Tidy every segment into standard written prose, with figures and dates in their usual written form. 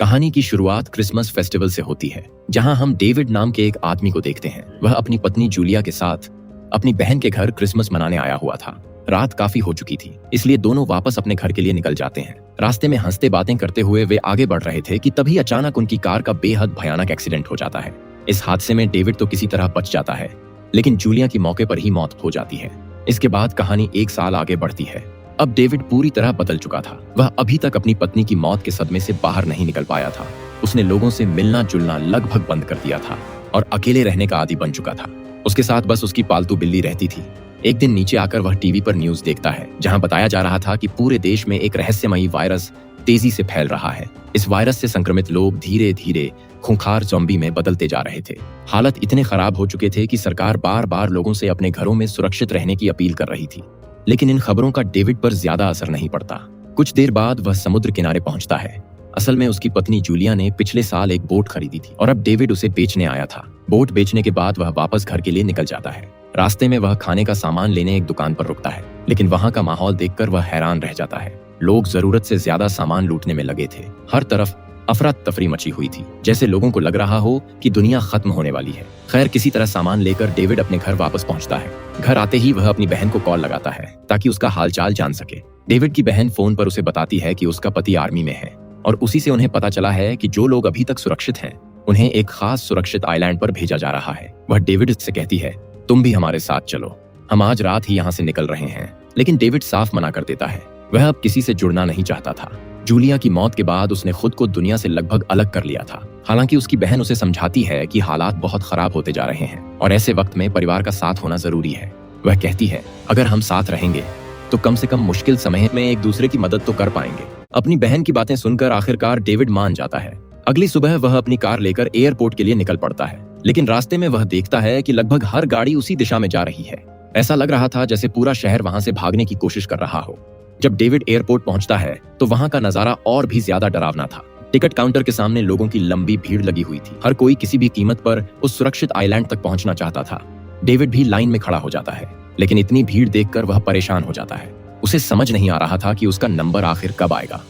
कहानी की शुरुआत क्रिसमस फेस्टिवल से होती है, जहां हम डेविड नाम के एक आदमी को देखते हैं। वह अपनी पत्नी जूलिया के साथ अपनी बहन के घर क्रिसमस मनाने आया हुआ था। रात काफी हो चुकी थी, इसलिए दोनों वापस अपने घर के लिए निकल जाते हैं। रास्ते में हंसते बातें करते हुए वे आगे बढ़ रहे थे कि तभी अचानक उनकी कार का बेहद भयानक एक्सीडेंट हो जाता है। इस हादसे में डेविड तो किसी तरह बच जाता है, लेकिन जूलिया की मौके पर ही मौत हो जाती है। इसके बाद कहानी 1 साल आगे बढ़ती है। अब डेविड पूरी तरह बदल चुका था। वह अभी तक अपनी पत्नी की मौत के सदमे से बाहर नहीं निकल पाया था। उसने लोगों से मिलना जुलना लगभग बंद कर दिया था और अकेले रहने का आदी बन चुका था। उसके साथ बस उसकी पालतू बिल्ली रहती थी। एक दिन नीचे आकर वह टीवी पर न्यूज देखता है, जहां बताया जा रहा था कि पूरे देश में एक रहस्यमयी वायरस तेजी से फैल रहा है। इस वायरस से संक्रमित लोग धीरे धीरे खूंखार ज़ॉम्बी में बदलते जा रहे थे। हालत इतने खराब हो चुके थे कि सरकार बार बार लोगों से अपने घरों में सुरक्षित रहने की अपील कर रही थी। लेकिन इन खबरों का डेविड पर ज्यादा असर नहीं पड़ता। कुछ देर बाद वह समुद्र किनारे पहुंचता है। असल में उसकी पत्नी जूलिया ने पिछले साल एक बोट खरीदी थी और अब डेविड उसे बेचने आया था। बोट बेचने के बाद वह वापस घर के लिए निकल जाता है। रास्ते में वह खाने का सामान लेने एक दुकान पर रुकता है, लेकिन वहां का माहौल देखकर वह हैरान रह जाता है। लोग जरूरत से ज्यादा सामान लूटने में लगे थे। हर तरफ अफरा तफरी मची हुई थी, जैसे लोगों को लग रहा हो कि दुनिया खत्म होने वाली है। खैर, किसी तरह सामान लेकर डेविड अपने घर वापस पहुंचता है। घर आते ही वह अपनी बहन को कॉल लगाता है ताकि उसका हालचाल जान सके। डेविड की बहन फोन पर उसे बताती है कि उसका पति आर्मी में है और उसी से उन्हें पता चला है कि जो लोग अभी तक सुरक्षित हैं, उन्हें एक खास सुरक्षित आइलैंड पर भेजा जा रहा है। वह डेविड से कहती है, तुम भी हमारे साथ चलो, हम आज रात ही यहाँ से निकल रहे हैं। लेकिन डेविड साफ मना कर देता है। वह अब किसी से जुड़ना नहीं चाहता था। जूलिया की मौत के बाद उसने खुद को दुनिया से लगभग अलग कर लिया था। हालांकि उसकी बहन उसे समझाती है कि हालात बहुत खराब होते जा रहे हैं और ऐसे वक्त में परिवार का साथ होना जरूरी है। वह कहती है, अगर हम साथ रहेंगे तो कम से कम मुश्किल समय में एक दूसरे की मदद तो कर पाएंगे। अपनी बहन की बातें सुनकर आखिरकार डेविड मान जाता है। अगली सुबह वह अपनी कार लेकर एयरपोर्ट के लिए निकल पड़ता है, लेकिन रास्ते में वह देखता है कि लगभग हर गाड़ी उसी दिशा में जा रही है। ऐसा लग रहा था जैसे पूरा शहर वहां से भागने की कोशिश कर रहा हो। जब डेविड एयरपोर्ट पहुंचता है तो वहां का नजारा और भी ज्यादा डरावना था। टिकट काउंटर के सामने लोगों की लंबी भीड़ लगी हुई थी। हर कोई किसी भी कीमत पर उस सुरक्षित आइलैंड तक पहुंचना चाहता था। डेविड भी लाइन में खड़ा हो जाता है, लेकिन इतनी भीड़ देखकर वह परेशान हो जाता है। उसे समझ नहीं आ रहा था कि उसका नंबर आखिर कब आएगा।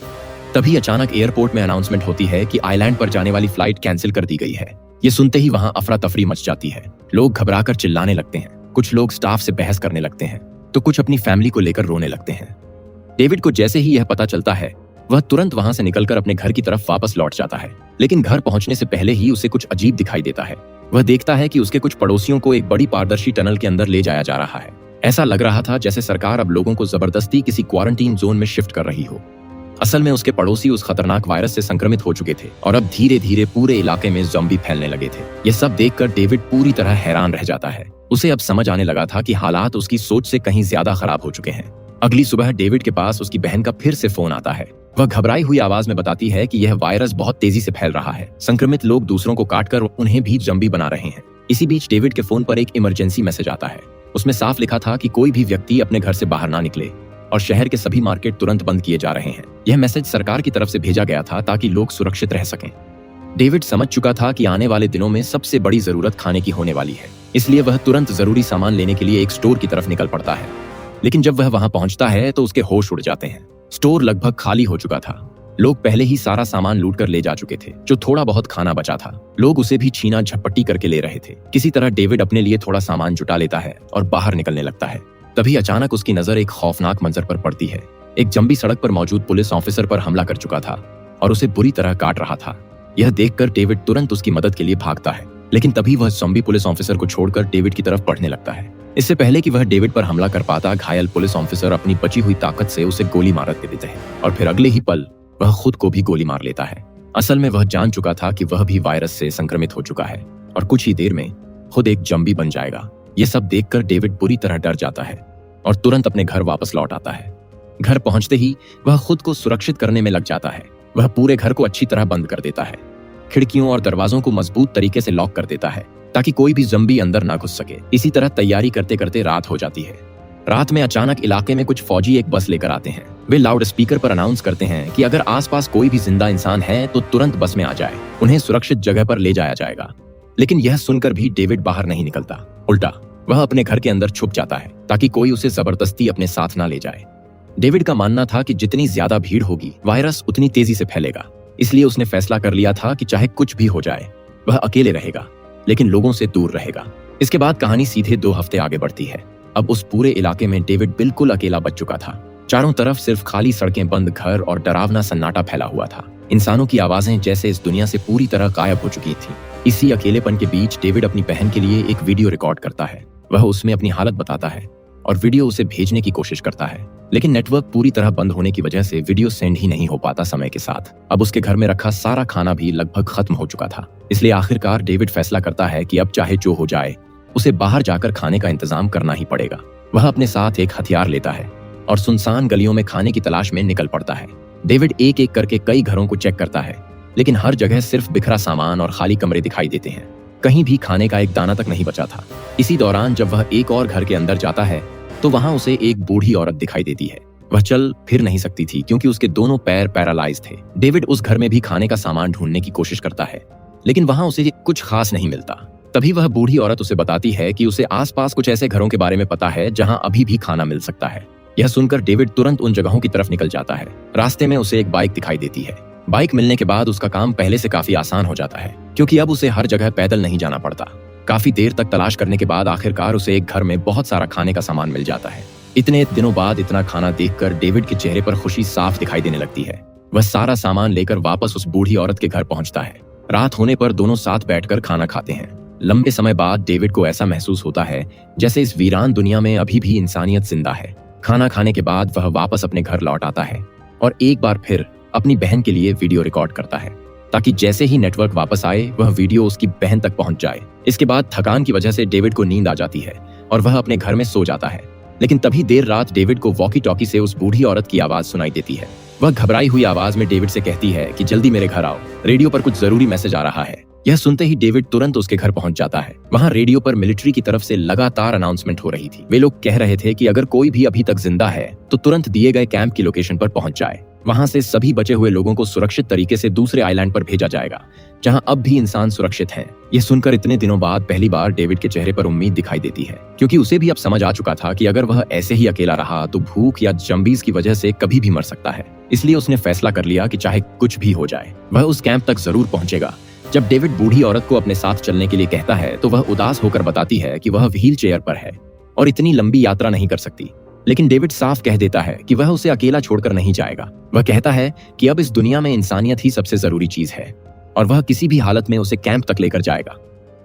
तभी अचानक एयरपोर्ट में अनाउंसमेंट होती है कि आइलैंड पर जाने वाली फ्लाइट कैंसिल कर दी गई है। ये सुनते ही वहां अफरा तफरी मच जाती है। लोग घबराकर चिल्लाने लगते हैं। कुछ लोग स्टाफ से बहस करने लगते हैं तो कुछ अपनी फैमिली को लेकर रोने लगते हैं। डेविड को जैसे ही यह पता चलता है, वह तुरंत वहां से निकलकर अपने घर की तरफ वापस लौट जाता है। लेकिन घर पहुंचने से पहले ही उसे कुछ अजीब दिखाई देता है। वह देखता है कि उसके कुछ पड़ोसियों को एक बड़ी पारदर्शी टनल के अंदर ले जाया जा रहा है। ऐसा लग रहा था जैसे सरकार अब लोगों को जबरदस्ती किसी क्वारंटीन जोन में शिफ्ट कर रही हो। असल में उसके पड़ोसी उस खतरनाक वायरस से संक्रमित हो चुके थे और अब धीरे धीरे पूरे इलाके में ज़ॉम्बी फैलने लगे थे। यह सब देखकर डेविड पूरी तरह हैरान रह जाता है। उसे अब समझ आने लगा था कि हालात उसकी सोच से कहीं ज्यादा खराब हो चुके हैं। अगली सुबह डेविड के पास उसकी बहन का फिर से फोन आता है। वह घबराई हुई आवाज में बताती है कि यह वायरस बहुत तेजी से फैल रहा है। संक्रमित लोग दूसरों को काटकर उन्हें भी ज़ॉम्बी बना रहे हैं। इसी बीच डेविड के फोन पर एक इमरजेंसी मैसेज आता है। उसमें साफ लिखा था कि कोई भी व्यक्ति अपने घर से बाहर ना निकले और शहर के सभी मार्केट तुरंत बंद किए जा रहे हैं। यह मैसेज सरकार की तरफ से भेजा गया था ताकि लोग सुरक्षित रह सकें। डेविड समझ चुका था कि आने वाले दिनों में सबसे बड़ी जरूरत खाने की होने वाली है, इसलिए वह तुरंत जरूरी सामान लेने के लिए एक स्टोर की तरफ निकल पड़ता है। लेकिन जब वह वहां पहुंचता है तो उसके होश उड़ जाते हैं। स्टोर लगभग खाली हो चुका था। लोग पहले ही सारा सामान लूट कर ले जा चुके थे। जो थोड़ा बहुत खाना बचा था, लोग उसे भी छीना झपट्टी करके ले रहे थे। किसी तरह डेविड अपने लिए थोड़ा सामान जुटा लेता है और बाहर निकलने लगता है। तभी अचानक उसकी नजर एक खौफनाक मंजर पर पड़ती है। एक ज़ॉम्बी सड़क पर मौजूद पुलिस ऑफिसर पर हमला कर चुका था और उसे बुरी तरह काट रहा था। यह देखकर डेविड तुरंत उसकी मदद के लिए भागता है, लेकिन तभी वह ज़ॉम्बी पुलिस ऑफिसर को छोड़कर डेविड की तरफ बढ़ने लगता है। इससे पहले कि वह डेविड पर हमला कर पाता, घायल पुलिस ऑफिसर अपनी बची हुई ताकत से उसे गोली मार देते हैं और फिर अगले ही पल वह खुद को भी गोली मार लेता है। असल में वह जान चुका था कि वह भी वायरस से संक्रमित हो चुका है और कुछ ही देर में खुद एक ज़ॉम्बी बन जाएगा। यह सब देखकर डेविड बुरी तरह डर जाता है और तुरंत अपने घर वापस लौट आता है। घर पहुंचते ही वह खुद को सुरक्षित करने में लग जाता है। वह पूरे घर को अच्छी तरह बंद कर देता है। खिड़कियों और दरवाजों को मजबूत तरीके से लॉक कर देता है ताकि कोई भी ज़ॉम्बी अंदर ना घुस सके। इसी तरह तैयारी करते करते रात हो जाती है। रात में अचानक इलाके में कुछ फौजी एक बस लेकर आते हैं। वे लाउड स्पीकर पर अनाउंस करते हैं कि अगर आसपास कोई भी जिंदा इंसान है तो तुरंत बस में आ जाए, उन्हें सुरक्षित जगह पर ले जाया जाएगा। लेकिन यह सुनकर भी डेविड बाहर नहीं निकलता। उल्टा वह अपने घर के अंदर छुप जाता है ताकि कोई उसे जबरदस्ती अपने साथ ना ले जाए। डेविड का मानना था कि जितनी ज्यादा भीड़ होगी, वायरस उतनी तेजी से फैलेगा। इसलिए उसने फैसला कर लिया था कि चाहे कुछ भी हो जाए वह अकेले रहेगा, लेकिन लोगों से दूर रहेगा। इसके बाद कहानी सीधे 2 हफ्ते आगे बढ़ती है। अब उस पूरे इलाके में डेविड बिल्कुल अकेला बच चुका था। चारों तरफ सिर्फ खाली सड़कें, बंद घर और डरावना सन्नाटा फैला हुआ था। इंसानों की आवाजें जैसे इस दुनिया से पूरी तरह गायब हो चुकी थी। इसी अकेलेपन के बीच डेविड अपनी बहन के लिए एक वीडियो रिकॉर्ड करता है। वह उसमें अपनी हालत बताता है और वीडियो उसे भेजने की कोशिश करता है, लेकिन नेटवर्क पूरी तरह बंद होने की वजह से वीडियो सेंड ही नहीं हो पाता समय के साथ। अब उसके घर में रखा सारा खाना भी लगभग खत्म हो चुका था। इसलिए आखिरकार डेविड फैसला करता है कि अब चाहे जो हो जाए उसे बाहर जाकर खाने का इंतजाम करना ही पड़ेगा। वह अपने साथ एक हथियार लेता है और सुनसान गलियों में खाने की तलाश में निकल पड़ता है। डेविड एक एक करके कई घरों को चेक करता है, लेकिन हर जगह सिर्फ बिखरा सामान और खाली कमरे दिखाई देते हैं। कहीं भी खाने का एक दाना तक नहीं बचा था। इसी दौरान जब वह एक और घर के अंदर जाता है तो वहां उसे एक बूढ़ी औरत दिखाई देती है। वह चल फिर नहीं सकती थी क्योंकि उसके दोनों पैर पैरालाइज थे। डेविड उस घर में भी खाने का सामान ढूंढने की कोशिश करता है, लेकिन वहां उसे कुछ खास नहीं मिलता। तभी वह बूढ़ी औरत उसे बताती है कि उसे आसपास कुछ ऐसे घरों के बारे में पता है जहां अभी भी खाना मिल सकता है। यह सुनकर डेविड तुरंत उन जगहों की तरफ निकल जाता है। रास्ते में उसे एक बाइक दिखाई देती है। बाइक मिलने के बाद उसका काम पहले से काफी आसान हो जाता है, क्योंकि अब उसे हर जगह पैदल नहीं जाना पड़ता। काफी देर तक तलाश करने के बाद आखिरकार उसे एक घर में बहुत सारा खाने का सामान मिल जाता है। इतने दिनों बाद इतना खाना देखकर डेविड के चेहरे पर खुशी साफ दिखाई देने लगती है। वह सारा सामान लेकर वापस उस बूढ़ी औरत के घर पहुंचता है। रात होने पर दोनों साथ बैठकर खाना खाते हैं। लंबे समय बाद डेविड को ऐसा महसूस होता है जैसे इस वीरान दुनिया में अभी भी इंसानियत जिंदा है। खाना खाने के बाद वह वापस अपने घर लौट आता है और एक बार फिर अपनी बहन के लिए वीडियो रिकॉर्ड करता है, ताकि जैसे ही नेटवर्क वापस आए वह वीडियो उसकी बहन तक पहुंच जाए। इसके बाद थकान की वजह से डेविड को नींद आ जाती है और वह अपने घर में सो जाता है। लेकिन तभी देर रात डेविड को वॉकी टॉकी से उस बूढ़ी औरत की आवाज सुनाई देती है। वह घबराई हुई आवाज में डेविड से कहती है कि जल्दी मेरे घर आओ, रेडियो पर कुछ जरूरी मैसेज आ रहा है। यह सुनते ही डेविड तुरंत उसके घर पहुंच जाता है। वहां रेडियो पर मिलिट्री की तरफ से लगातार अनाउंसमेंट हो रही थी। वे लोग कह रहे थे कि अगर कोई भी अभी तक जिंदा है तो तुरंत दिए गए कैंप की लोकेशन पर पहुंच जाए। वहां से सभी बचे हुए लोगों को सुरक्षित तरीके से दूसरे आइलैंड पर भेजा जाएगा, जहां अब भी इंसान सुरक्षित हैं। यह सुनकर इतने दिनों बाद पहली बार डेविड के चेहरे पर उम्मीद दिखाई देती है, क्योंकि उसे भी अब समझ आ चुका था कि अगर वह ऐसे ही अकेला रहा तो भूख या जम्बीज की वजह से कभी भी मर सकता है। इसलिए उसने फैसला कर लिया कि चाहे कुछ भी हो जाए वह उस कैंप तक जरूर पहुंचेगा। जब डेविड बूढ़ी औरत को अपने साथ चलने के लिए कहता है तो वह उदास होकर बताती है कि वह व्हील चेयर पर है और इतनी लंबी यात्रा नहीं कर सकती। लेकिन डेविड साफ कह देता है कि वह उसे अकेला छोड़कर नहीं जाएगा। वह कहता है कि अब इस दुनिया में इंसानियत ही सबसे जरूरी चीज है और वह किसी भी हालत में उसे कैंप तक लेकर जाएगा।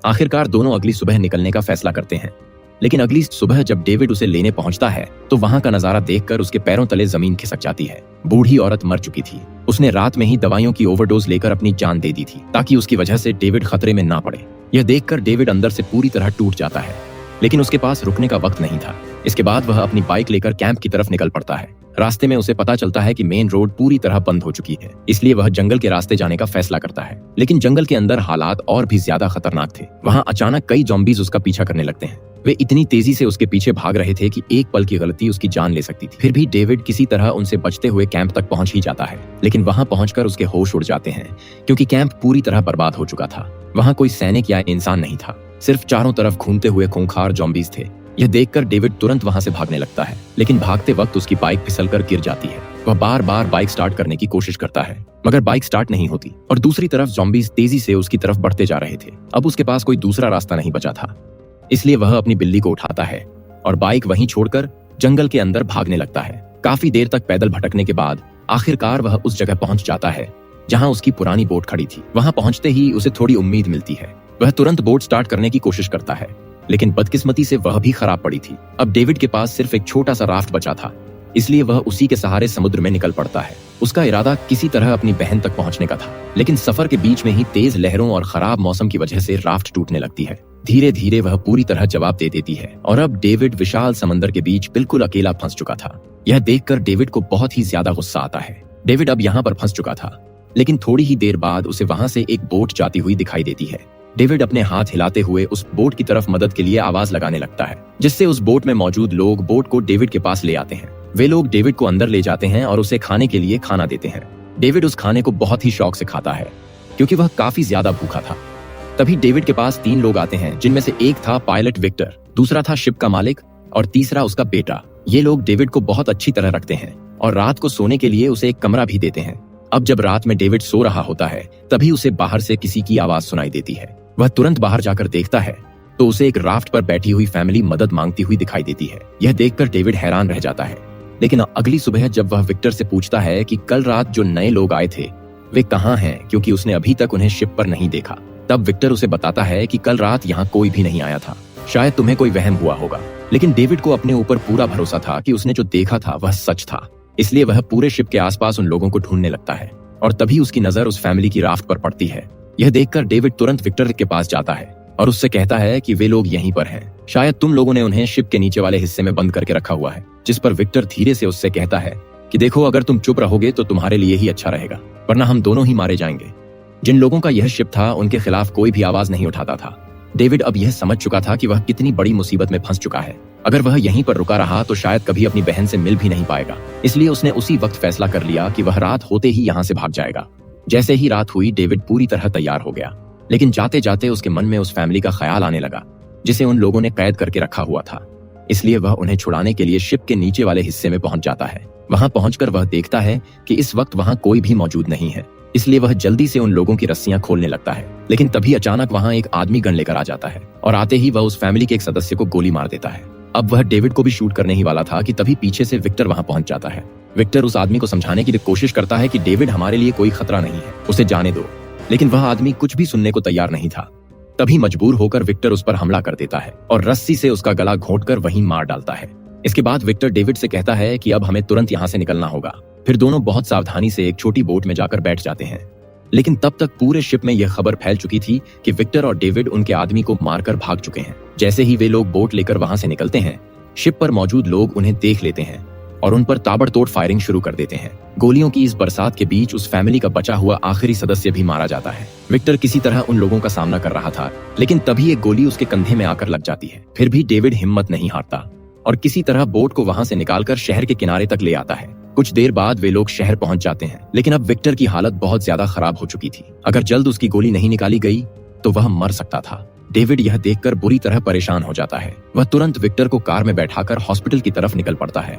आखिरकार दोनों अगली सुबह निकलने का फैसला करते हैं, लेकिन अगली सुबह जब डेविड उसे लेने पहुंचता है तो वहां का नजारा देखकर उसके पैरों तले जमीन खिसक जाती है। बूढ़ी औरत मर चुकी थी। उसने रात में ही दवाइयों की ओवरडोज लेकर अपनी जान दे दी थी, ताकि उसकी वजह से डेविड खतरे में ना पड़े। यह देखकर डेविड अंदर से पूरी तरह टूट जाता है, लेकिन उसके पास रुकने का वक्त नहीं था। इसके बाद वह अपनी बाइक लेकर कैंप की तरफ निकल पड़ता है। रास्ते में उसे पता चलता है कि मेन रोड पूरी तरह बंद हो चुकी है, इसलिए वह जंगल के रास्ते जाने का फैसला करता है। लेकिन जंगल के अंदर हालात और भी ज्यादा खतरनाक थे। वहां अचानक कई ज़ॉम्बीज उसका पीछा करने लगते हैं। वे इतनी तेजी से उसके पीछे भाग रहे थे कि एक पल की गलती उसकी जान ले सकती थी। फिर भी डेविड किसी तरह उनसे बचते हुए कैंप तक पहुंच ही जाता है, लेकिन वहां पहुंचकर उसके होश उड़ जाते हैं, क्योंकि कैंप पूरी तरह बर्बाद हो चुका था। वहां कोई सैनिक या इंसान नहीं था, सिर्फ चारों तरफ घूमते हुए खूंखार ज़ॉम्बीज थे। यह देखकर डेविड तुरंत वहां से भागने लगता है, लेकिन भागते वक्त उसकी बाइक फिसलकर गिर जाती है। वह बार बार बाइक स्टार्ट करने की कोशिश करता है, मगर बाइक स्टार्ट नहीं होती और दूसरी तरफ ज़ॉम्बीज तेजी से उसकी तरफ बढ़ते जा रहे थे। अब उसके पास कोई दूसरा रास्ता नहीं बचा था, इसलिए वह अपनी बिल्ली को उठाता है और बाइक वहीं छोड़कर जंगल के अंदर भागने लगता है। काफी देर तक पैदल भटकने के बाद आखिरकार वह उस जगह पहुंच जाता है जहां उसकी पुरानी बोट खड़ी थी। वहां पहुंचते ही उसे थोड़ी उम्मीद मिलती है। वह तुरंत बोट स्टार्ट करने की कोशिश करता है, लेकिन बदकिस्मती से वह भी खराब पड़ी थी। अब डेविड के पास सिर्फ एक छोटा सा राफ्ट बचा था, इसलिए वह उसी के सहारे समुद्र में निकल पड़ता है। उसका इरादा किसी तरह अपनी बहन तक पहुंचने का था, लेकिन सफर के बीच में ही तेज लहरों और खराब मौसम की वजह से राफ्ट टूटने लगती है। धीरे धीरे वह पूरी तरह जवाब दे देती है और अब डेविड विशाल समंदर के बीच बिल्कुल अकेला फंस चुका था। यह देखकर डेविड को बहुत ही ज्यादा गुस्सा आता है। डेविड अब यहाँ पर फंस चुका था, लेकिन थोड़ी ही देर बाद उसे वहां से एक बोट जाती हुई दिखाई देती है। डेविड अपने हाथ हिलाते हुए उस बोट की तरफ मदद के लिए आवाज लगाने लगता है, जिससे उस बोट में मौजूद लोग बोट को डेविड के पास ले आते हैं। वे लोग डेविड को अंदर ले जाते हैं और उसे खाने के लिए खाना देते हैं। डेविड उस खाने को बहुत ही शौक से खाता है, क्योंकि वह काफी ज्यादा भूखा था। तभी डेविड के पास 3 लोग आते हैं, जिनमें से एक था पायलट विक्टर, दूसरा था शिप का मालिक और तीसरा उसका बेटा। ये लोग डेविड को बहुत अच्छी तरह रखते हैं और रात को सोने के लिए उसे एक कमरा भी देते हैं। अब जब रात में डेविड सो रहा होता है तभी उसे बाहर से किसी की आवाज सुनाई देती है। वह तुरंत बाहर जाकर देखता है तो उसे एक राफ्ट पर बैठी हुई फैमिली मदद मांगती हुई दिखाई देती है। यह देखकर डेविड हैरान रह जाता है। लेकिन अगली सुबह जब वह विक्टर से पूछता है कि कल रात जो नए लोग आए थे वे कहाँ हैं, क्योंकि उसने अभी तक उन्हें शिप पर नहीं देखा, तब विक्टर उसे बताता है कि कल रात यहाँ कोई भी नहीं आया था, शायद तुम्हें कोई वहम हुआ होगा। लेकिन डेविड को अपने ऊपर पूरा भरोसा था कि उसने जो देखा था वह सच था, इसलिए वह पूरे शिप के आसपास उन लोगों को ढूंढने लगता है। और तभी उसकी नजर उस फैमिली की राफ्ट पर पड़ती है। यह देखकर डेविड तुरंत विक्टर के पास जाता है और उससे कहता है कि वे लोग यहीं पर हैं, शायद तुम लोगों ने उन्हें शिप के नीचे वाले हिस्से में बंद करके रखा हुआ है। जिस पर विक्टर धीरे से उससे कहता है कि देखो, अगर तुम चुप रहोगे तो तुम्हारे लिए ही अच्छा रहेगा, वरना हम दोनों ही मारे जाएंगे। जिन लोगों का यह शिप था उनके खिलाफ कोई भी आवाज नहीं उठाता था। डेविड अब यह समझ चुका था कि वह कितनी बड़ी मुसीबत में फंस चुका है। अगर वह यहीं पर रुका रहा तो शायद कभी अपनी बहन से मिल भी नहीं पाएगा। इसलिए उसने उसी वक्त फैसला कर लिया कि वह रात होते ही यहाँ से भाग जाएगा। जैसे ही रात हुई डेविड पूरी तरह तैयार हो गया, लेकिन जाते जाते उसके मन में उस फैमिली का ख्याल आने लगा जिसे उन लोगों ने कैद करके रखा हुआ था। इसलिए वह उन्हें छुड़ाने के लिए शिप के नीचे वाले हिस्से में पहुंच जाता है। वहां पहुंचकर वह देखता है कि इस वक्त वहां कोई भी मौजूद नहीं है, इसलिए वह जल्दी से उन लोगों की रस्सियां खोलने लगता है। लेकिन तभी अचानक वहां एक आदमी गन लेकर आ जाता है और आते ही वह उस फैमिली के एक सदस्य को गोली मार देता है। अब वह डेविड को भी शूट करने ही वाला था कि तभी पीछे से विक्टर वहां पहुंच जाता है। विक्टर उस आदमी को समझाने की कोशिश करता है कि डेविड हमारे लिए कोई खतरा नहीं है, उसे जाने दो। लेकिन वह आदमी कुछ भी सुनने को तैयार नहीं था। तभी मजबूर होकर विक्टर उस पर हमला कर देता है और रस्सी से उसका गला घोंटकर वहीं मार डालता है। इसके बाद विक्टर डेविड से कहता है कि अब हमें तुरंत यहाँ से निकलना होगा। फिर दोनों बहुत सावधानी से एक छोटी बोट में जाकर बैठ जाते हैं। लेकिन तब तक पूरे शिप में यह खबर फैल चुकी थी कि विक्टर और डेविड उनके आदमी को मारकर भाग चुके हैं। जैसे ही वे लोग बोट लेकर वहां से निकलते हैं, शिप पर मौजूद लोग उन्हें देख लेते हैं और उन पर ताबड़तोड़ फायरिंग शुरू कर देते हैं। गोलियों की इस बरसात के बीच उस फैमिली का बचा हुआ आखिरी सदस्य भी मारा जाता है। विक्टर किसी तरह उन लोगों का सामना कर रहा था, लेकिन तभी एक गोली उसके कंधे में आकर लग जाती है। फिर भी डेविड हिम्मत नहीं हारता और किसी तरह बोट को वहां से निकालकर शहर के किनारे तक ले आता है। कुछ देर बाद वे लोग शहर पहुंच जाते हैं, लेकिन अब विक्टर की हालत बहुत ज्यादा खराब हो चुकी थी। अगर जल्द उसकी गोली नहीं निकाली गई तो वह मर सकता था। डेविड यह देखकर बुरी तरह परेशान हो जाता है। वह तुरंत विक्टर को कार में बैठाकर हॉस्पिटल की तरफ निकल पड़ता है,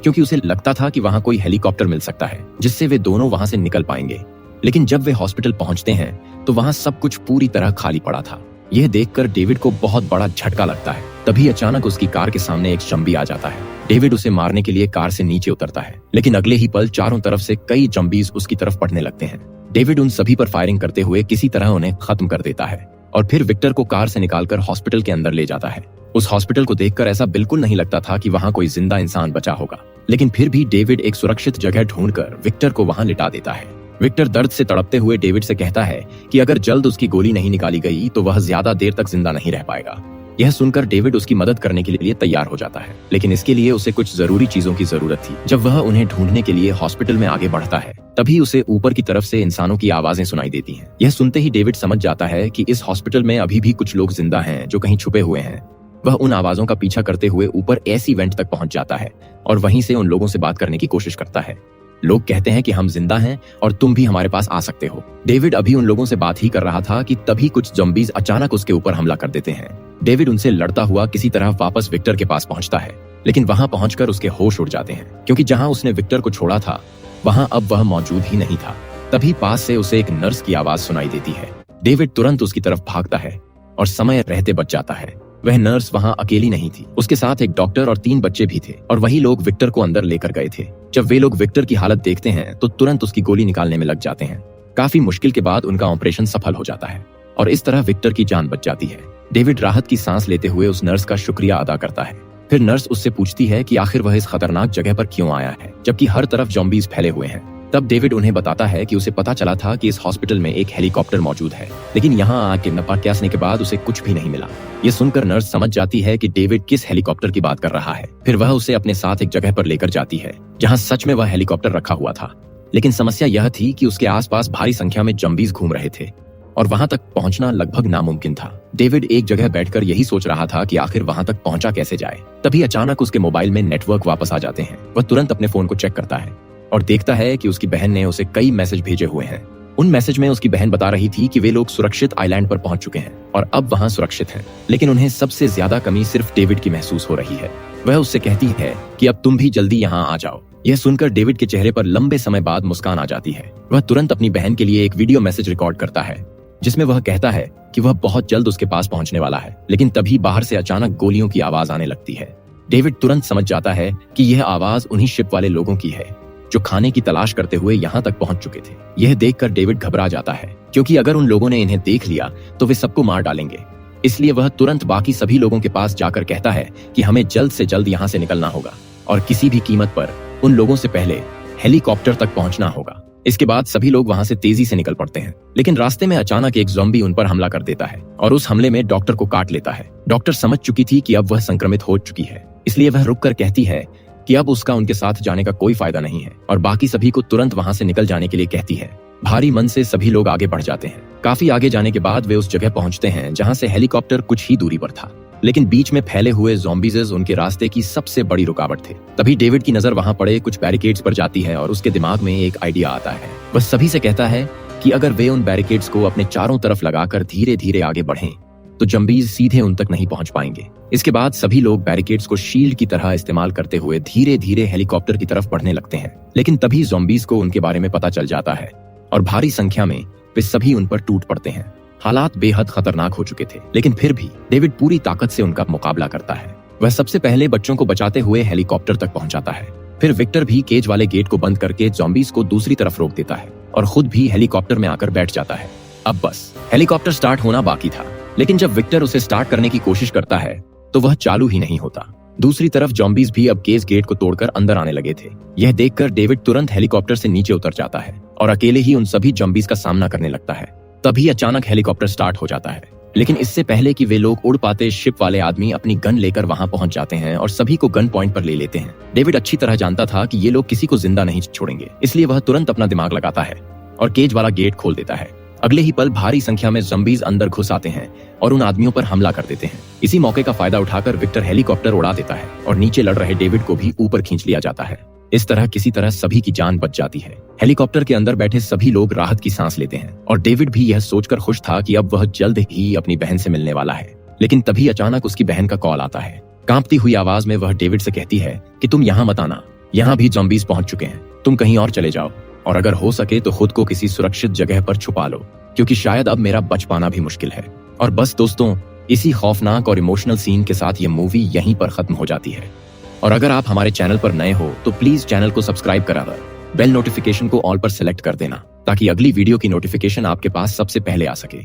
क्योंकि उसे लगता था कि वहां कोई हेलीकॉप्टर मिल सकता है जिससे वे दोनों वहां से निकल पाएंगे। लेकिन जब वे हॉस्पिटल पहुंचते हैं तो वहां सब कुछ पूरी तरह खाली पड़ा था। यह देखकर डेविड को बहुत बड़ा झटका लगता है। तभी अचानक उसकी कार के सामने एक ज़ॉम्बी आ जाता है। डेविड उसे मारने के लिए कार से नीचे उतरता है, लेकिन अगले ही पल चारों तरफ से कई ज़ॉम्बीज उसकी तरफ पड़ने लगते हैं। डेविड उन सभी पर फायरिंग करते हुए किसी तरह उन्हें खत्म कर देता है और फिर विक्टर को कार से निकालकर हॉस्पिटल के अंदर ले जाता है। उस हॉस्पिटल को देखकर ऐसा बिल्कुल नहीं लगता था कि वहां कोई जिंदा इंसान बचा होगा, लेकिन फिर भी डेविड एक सुरक्षित जगह ढूंढकर विक्टर को वहां लिटा देता है। विक्टर दर्द से तड़पते हुए डेविड से कहता है कि अगर जल्द उसकी गोली नहीं निकाली गई तो वह ज्यादा देर तक जिंदा नहीं रह पाएगा। यह सुनकर डेविड उसकी मदद करने के लिए तैयार हो जाता है, लेकिन इसके लिए उसे कुछ जरूरी चीजों की जरूरत थी। जब वह उन्हें ढूंढने के लिए हॉस्पिटल में आगे बढ़ता है, तभी उसे ऊपर की तरफ से इंसानों की आवाजें सुनाई देती हैं। यह सुनते ही डेविड समझ जाता है कि इस हॉस्पिटल में अभी भी कुछ लोग जिंदा हैं जो कहीं छुपे हुए हैं। वह उन आवाजों का पीछा करते हुए ऊपर ऐसी वेंट तक पहुंच जाता है और वहीं से उन लोगों से बात करने की कोशिश करता है। लोग कहते हैं कि हम जिंदा हैं और तुम भी हमारे पास आ सकते हो। डेविड अभी उन लोगों से बात ही कर रहा था कि तभी कुछ ज़ॉम्बीज अचानक उसके ऊपर हमला कर देते हैं। डेविड उनसे लड़ता हुआ किसी तरह वापस विक्टर के पास पहुंचता है, लेकिन वहां पहुंचकर उसके होश उड़ जाते हैं, क्योंकि जहां उसने विक्टर को छोड़ा था वहां अब वह मौजूद ही नहीं था। तभी पास से उसे एक नर्स की आवाज सुनाई देती है। डेविड तुरंत उसकी तरफ भागता है और समय रहते बच जाता है। वह नर्स वहां अकेली नहीं थी, उसके साथ एक डॉक्टर और 3 बच्चे भी थे और वही लोग विक्टर को अंदर लेकर गए थे। जब वे लोग विक्टर की हालत देखते हैं तो तुरंत उसकी गोली निकालने में लग जाते हैं। काफी मुश्किल के बाद उनका ऑपरेशन सफल हो जाता है और इस तरह विक्टर की जान बच जाती है। डेविड राहत की सांस लेते हुए उस नर्स का शुक्रिया अदा करता है। फिर नर्स उससे पूछती है कि आखिर वह इस खतरनाक जगह पर क्यों आया है जबकि हर तरफ ज़ॉम्बीज फैले हुए हैं। तब डेविड उन्हें बताता है कि उसे पता चला था कि इस हॉस्पिटल में एक हेलीकॉप्टर मौजूद है, लेकिन यहाँ आके नपाक्यासने के बाद उसे कुछ भी नहीं मिला। ये सुनकर नर्स समझ जाती है कि डेविड किस हेलीकॉप्टर की बात कर रहा है। फिर वह उसे अपने साथ एक जगह पर लेकर जाती है जहाँ सच में वह हेलीकॉप्टर रखा हुआ था, लेकिन समस्या यह थी कि उसके आसपास भारी संख्या में ज़ॉम्बीज घूम रहे थे और वहां तक पहुंचना लगभग नामुमकिन था। डेविड एक जगह बैठकर यही सोच रहा था कि आखिर वहां तक पहुंचा कैसे जाए। तभी अचानक उसके मोबाइल में नेटवर्क वापस आ जाते हैं। वह तुरंत अपने फोन को चेक करता है और देखता है कि उसकी बहन ने उसे कई मैसेज भेजे हुए हैं। उन मैसेज में उसकी बहन बता रही थी कि वे लोग सुरक्षित आइलैंड पर पहुंच चुके हैं और अब वहां सुरक्षित हैं, लेकिन उन्हें सबसे ज्यादा कमी सिर्फ डेविड की महसूस हो रही है। वह उससे कहती है कि अब तुम भी जल्दी यहाँ आ जाओ। यह सुनकर डेविड के चेहरे पर लंबे समय बाद मुस्कान आ जाती है। वह तुरंत अपनी बहन के लिए एक वीडियो मैसेज रिकॉर्ड करता है जिसमें वह कहता है कि वह बहुत जल्द उसके पास पहुंचने वाला है। लेकिन तभी बाहर से अचानक गोलियों की आवाज आने लगती है। डेविड तुरंत समझ जाता है कि यह आवाज उन्हीं शिप वाले लोगों की है जो खाने की तलाश करते हुए यहाँ तक पहुंच चुके थे। यह देखकर डेविड घबरा जाता है क्योंकि अगर उन लोगों ने इन्हें देख लिया तो वे सबको मार डालेंगे। इसलिए वह तुरंत बाकी सभी लोगों के पास जाकर कहता है कि हमें जल्द से जल्द यहाँ से निकलना होगा और किसी भी कीमत पर उन लोगों से पहले हेलीकॉप्टर तक पहुंचना होगा। इसके बाद सभी लोग वहां से तेजी से निकल पड़ते हैं, लेकिन रास्ते में अचानक एक ज़ॉम्बी उन पर हमला कर देता है और उस हमले में डॉक्टर को काट लेता है। डॉक्टर समझ चुकी थी कि अब वह संक्रमित हो चुकी है, इसलिए वह रुककर कहती है कि अब उसका उनके साथ जाने का कोई फायदा नहीं है और बाकी सभी को तुरंत वहां से निकल जाने के लिए कहती है। भारी मन से सभी लोग आगे बढ़ जाते हैं। काफी आगे जाने के बाद वे उस जगह पहुंचते हैं जहां से हेलीकॉप्टर कुछ ही दूरी पर था, लेकिन बीच में फैले हुए ज़ॉम्बीज़ उनके रास्ते की सबसे बड़ी रुकावट थे। तभी डेविड की नजर वहां पड़े कुछ बैरिकेड्स पर जाती है और उसके दिमाग में एक आइडिया आता है। वह सभी से कहता है कि अगर वे उन बैरिकेड्स को अपने चारों तरफ लगाकर धीरे धीरे आगे बढ़ें तो ज़ॉम्बीज़ सीधे उन तक नहीं पहुंच पाएंगे। इसके बाद सभी लोग बैरिकेड्स को शील्ड की तरह इस्तेमाल करते हुए धीरे धीरे हेलीकॉप्टर की तरफ बढ़ने लगते हैं। लेकिन तभी ज़ॉम्बीज़ को उनके बारे में पता चल जाता है और भारी संख्या में वे सभी उन पर टूट पड़ते हैं। हालात बेहद खतरनाक हो चुके थे, लेकिन फिर भी डेविड पूरी ताकत से उनका मुकाबला करता है। वह सबसे पहले बच्चों को बचाते हुए हेलीकॉप्टर तक पहुंचाता है। फिर विक्टर भी केज वाले गेट को बंद करके ज़ॉम्बीज़ को दूसरी तरफ रोक देता है और खुद भी हेलीकॉप्टर में आकर बैठ जाता है। अब बस हेलीकॉप्टर स्टार्ट होना बाकी था, लेकिन जब विक्टर उसे स्टार्ट करने की कोशिश करता है तो वह चालू ही नहीं होता। दूसरी तरफ ज़ॉम्बीज़ भी अब केज गेट को तोड़कर अंदर आने लगे थे। यह देखकर डेविड तुरंत हेलीकॉप्टर से नीचे उतर जाता है और अकेले ही उन सभी ज़ॉम्बीज़ का सामना करने लगता है। तभी अचानक हेलीकॉप्टर स्टार्ट हो जाता है, लेकिन इससे पहले कि वे लोग उड़ पाते शिप वाले आदमी अपनी गन लेकर वहां पहुंच जाते हैं और सभी को गन पॉइंट पर ले लेते हैं। डेविड अच्छी तरह जानता था कि ये लोग किसी को जिंदा नहीं छोड़ेंगे, इसलिए वह तुरंत अपना दिमाग लगाता है और केज वाला गेट खोल देता है। अगले ही पल भारी संख्या में ज़ॉम्बीज़ अंदर घुस आते हैं और उन आदमियों पर हमला कर देते हैं। इसी मौके का फायदा उठाकर विक्टर हेलीकॉप्टर उड़ा देता है और नीचे लड़ रहे डेविड को भी ऊपर खींच लिया जाता है। इस तरह किसी तरह सभी की जान बच जाती है। हेलीकॉप्टर के अंदर बैठे सभी लोग राहत की सांस लेते हैं और डेविड भी यह सोचकर खुश था कि अब वह जल्द ही अपनी बहन से मिलने वाला है। लेकिन तभी अचानक उसकी बहन का कॉल आता है। कांपती हुई आवाज में वह डेविड से कहती है कि तुम यहाँ मत आना, यहाँ भी ज़ॉम्बीज़ पहुंच चुके हैं, तुम कहीं और चले जाओ और अगर हो सके तो खुद को किसी सुरक्षित जगह पर छुपा लो, क्योंकि शायद अब मेरा बच पाना भी मुश्किल है। और बस दोस्तों, इसी खौफनाक और इमोशनल सीन के साथ ये मूवी यहीं पर खत्म हो जाती है। और अगर आप हमारे चैनल पर नए हो तो प्लीज चैनल को सब्सक्राइब कराकर बेल नोटिफिकेशन को ऑल पर सेलेक्ट कर देना ताकि अगली वीडियो की नोटिफिकेशन आपके पास सबसे पहले आ सके।